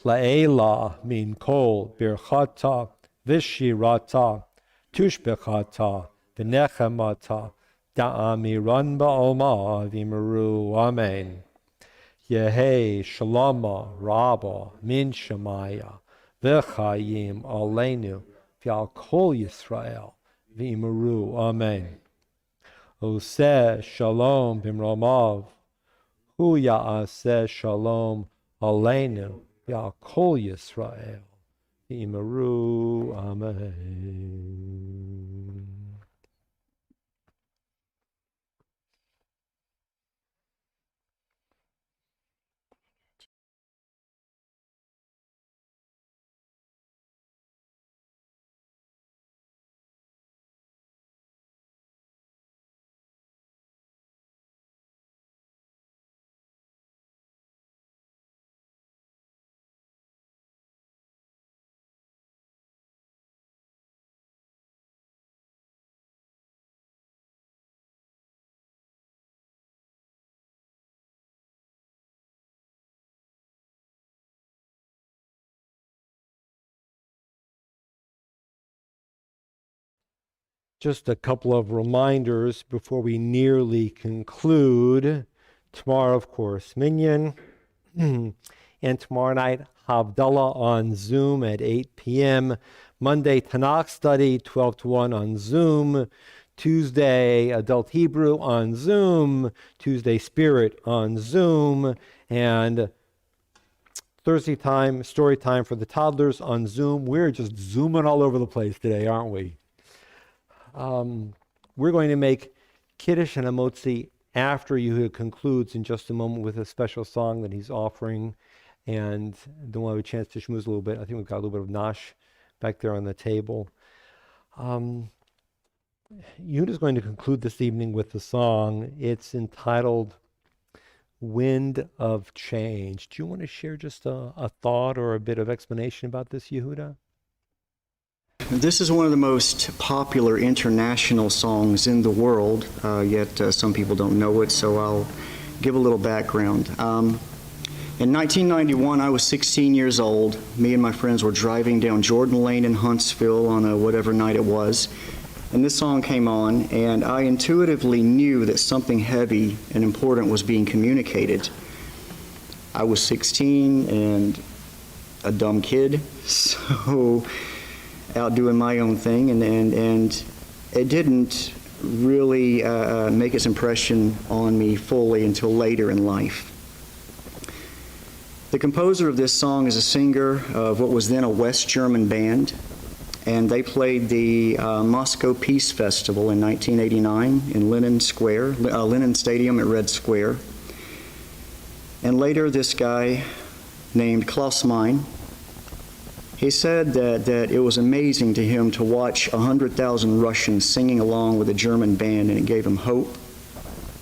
la'ela min kol, birchata, v'shirata, tushbechata, v'nechemata, da'amiran ba'alma, v'imru, amen. Yehi shalama, rabba, min shemaya, v'chayim aleinu, v'al kol Yisrael, v'imru, amen. Oseh shalom bimromav, hu ya'aseh shalom aleinu, ya'kol Yisrael, imaru, amen. Just a couple of reminders before we nearly conclude. Tomorrow, of course, Minyan. And tomorrow night, Havdalah on Zoom at 8 p.m. Monday, Tanakh study, 12 to 1 on Zoom. Tuesday, Adult Hebrew on Zoom. Tuesday, Spirit on Zoom. And Thursday time, story time for the toddlers on Zoom. We're just zooming all over the place today, aren't we? We're going to make Kiddush and Amotzi after Yehuda concludes in just a moment with a special song that he's offering. And then we'll have a chance to schmooze a little bit. I think we've got a little bit of nosh back there on the table. Yehuda's going to conclude this evening with the song. It's entitled Wind of Change. Do you want to share just a thought or a bit of explanation about this, Yehuda? This is one of the most popular international songs in the world, yet some people don't know it, so I'll give a little background. In 1991, I was 16 years old. Me and my friends were driving down Jordan Lane in Huntsville on a whatever night it was, and this song came on, and I intuitively knew that something heavy and important was being communicated. I was 16 and a dumb kid, so out doing my own thing, and it didn't really make its impression on me fully until later in life. The composer of this song is a singer of what was then a West German band, and they played the Moscow Peace Festival in 1989 in Lenin Stadium at Red Square. And later this guy named Klaus Meine, he said that it was amazing to him to watch 100,000 Russians singing along with a German band, and it gave him hope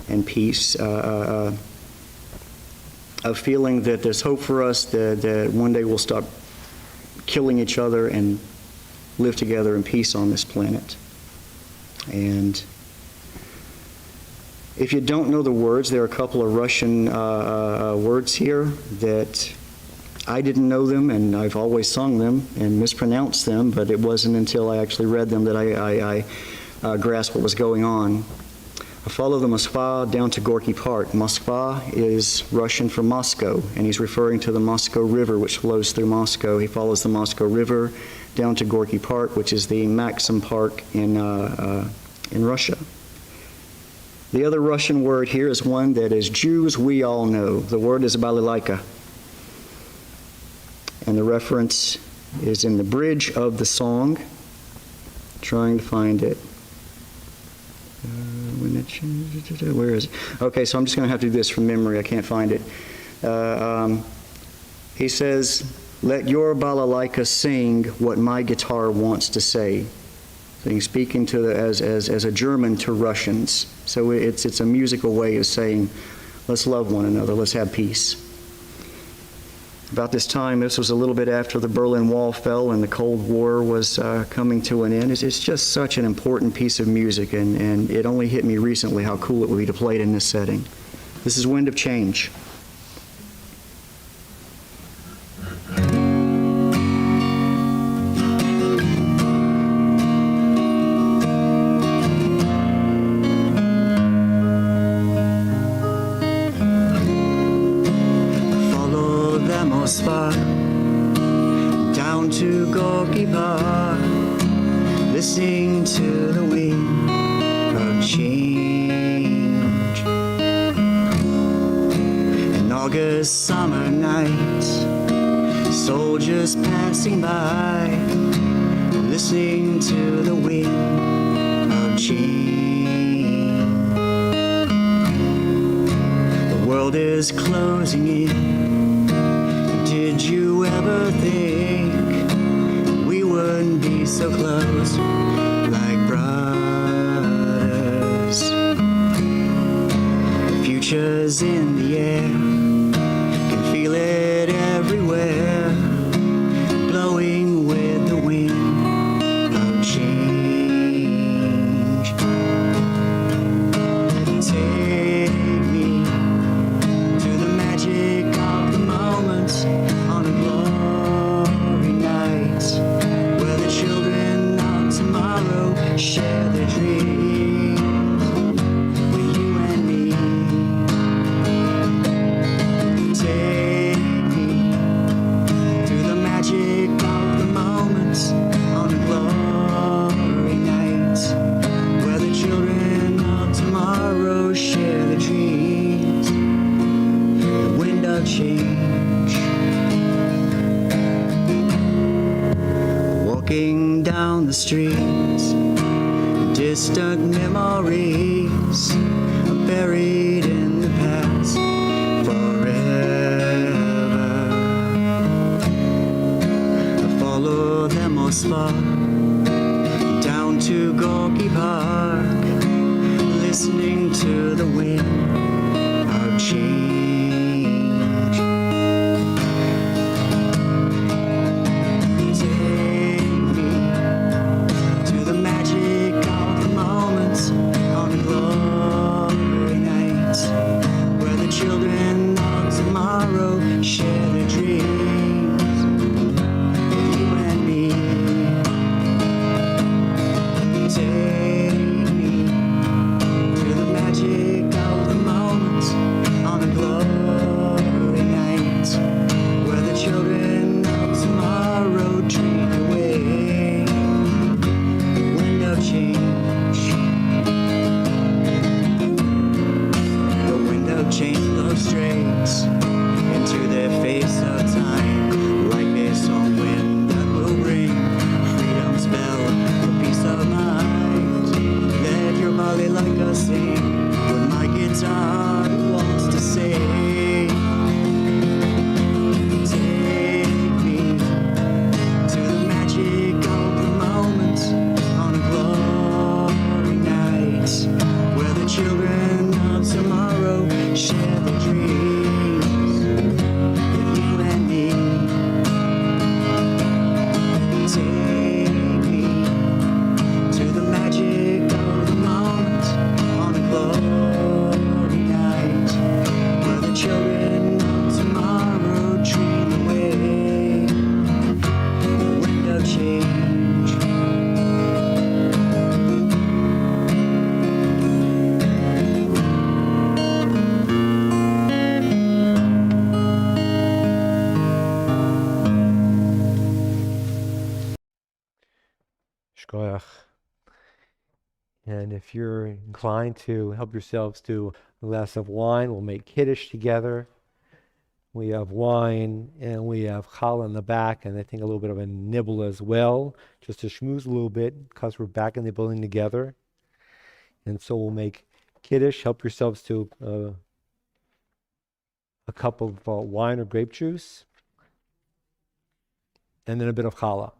and peace, a feeling that there's hope for us, that one day we'll stop killing each other and live together in peace on this planet. And if you don't know the words, there are a couple of Russian words here that I didn't know them, and I've always sung them and mispronounced them, but it wasn't until I actually read them that I grasped what was going on. I follow the Moskva down to Gorky Park. Moskva is Russian for Moscow, and he's referring to the Moscow River, which flows through Moscow. He follows the Moscow River down to Gorky Park, which is the Maxim Park in Russia. The other Russian word here is one that as Jews we all know. The word is balalaika. And the reference is in the bridge of the song. Trying to find it. Where is it? Okay, so I'm just going to have to do this from memory. I can't find it. He says, Let your balalaika sing what my guitar wants to say. So he's speaking to as a German to Russians. So it's a musical way of saying, let's love one another, let's have peace. About this time, this was a little bit after the Berlin Wall fell and the Cold War was coming to an end. It's just such an important piece of music, and it only hit me recently how cool it would be to play it in this setting. This is Wind of Change. Down to Gorky Park, listening to the wind of change. An August summer night, soldiers passing by, listening to the wind of change. The world is closing in. Did you ever think we wouldn't be so close, like brothers? The future's in the air, can feel it everywhere, blowing with the wind of change. Take me to the magic of the moment, on a glory night, where the children of tomorrow share their dreams with you and me. Take me to the magic of the moment, on a glory night, where the children of tomorrow share their dreams, the wind of change. Walking down the streets, distant memories are buried in the past forever. I follow them all spot down to Gorky Park, listening to the wind of change. Children of tomorrow share their dreams with you and me. Take me to the magic of the moment, on a glory night, where the children of tomorrow dream away, the wind of change. Change love strays into their face of time, like a song wind that will bring freedom's bell for peace of mind. Let your body like us sing what my guitar wants to say. Take me to the magic of the moment, on a glory night, where the children of tomorrow share the dreams with you and me. Take me to the magic of the moment, on a glory night, where the children of tomorrow dream away, the wind of change. And if you're inclined to help yourselves to a glass of wine, we'll make Kiddush together. We have wine and we have challah in the back, and I think a little bit of a nibble as well, just to schmooze a little bit because we're back in the building together. And so we'll make Kiddush. Help yourselves to a cup of wine or grape juice. and then a bit of challah.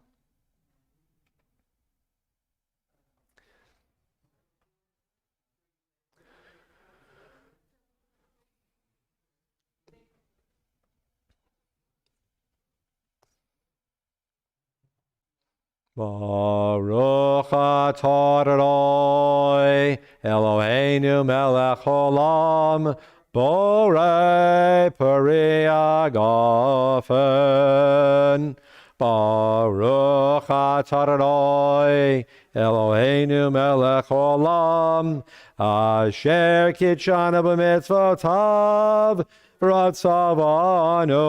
Baruch atah Adonai Eloheinu melech olam borei peri agafen. Baruch atah Adonai Eloheinu melech olam asher kitshanu b'mitzvotav Ratzavanu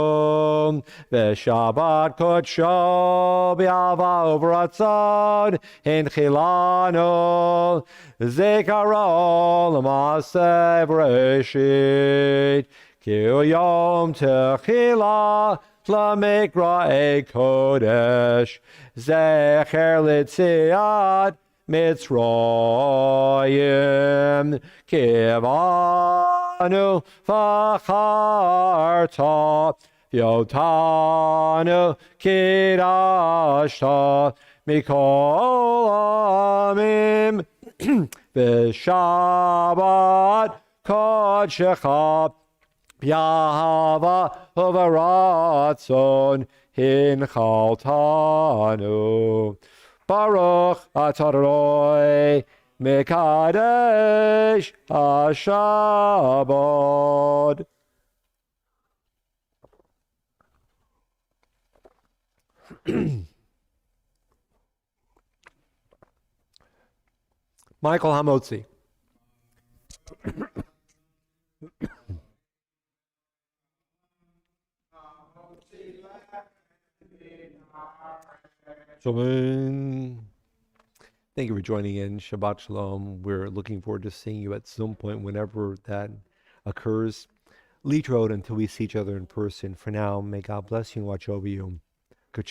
v'Shabbat kodsho b'ava uvratzon in chilanu zikaron l'maseh b'reshit ki yom techila l'mikra'ei kodesh zecher l'tziat Mitzrayim kivanu facharta yotanu kidashta mikol amim v'shabbat kodshecha Yahava uvaratzon hinchaltanu Baruch atah Adonai mekadesh hashabbat. Michael Hamotzi. Thank you for joining in. Shabbat Shalom. We're looking forward to seeing you at some point whenever that occurs. Litrod until we see each other in person. For now, may God bless you and watch over you.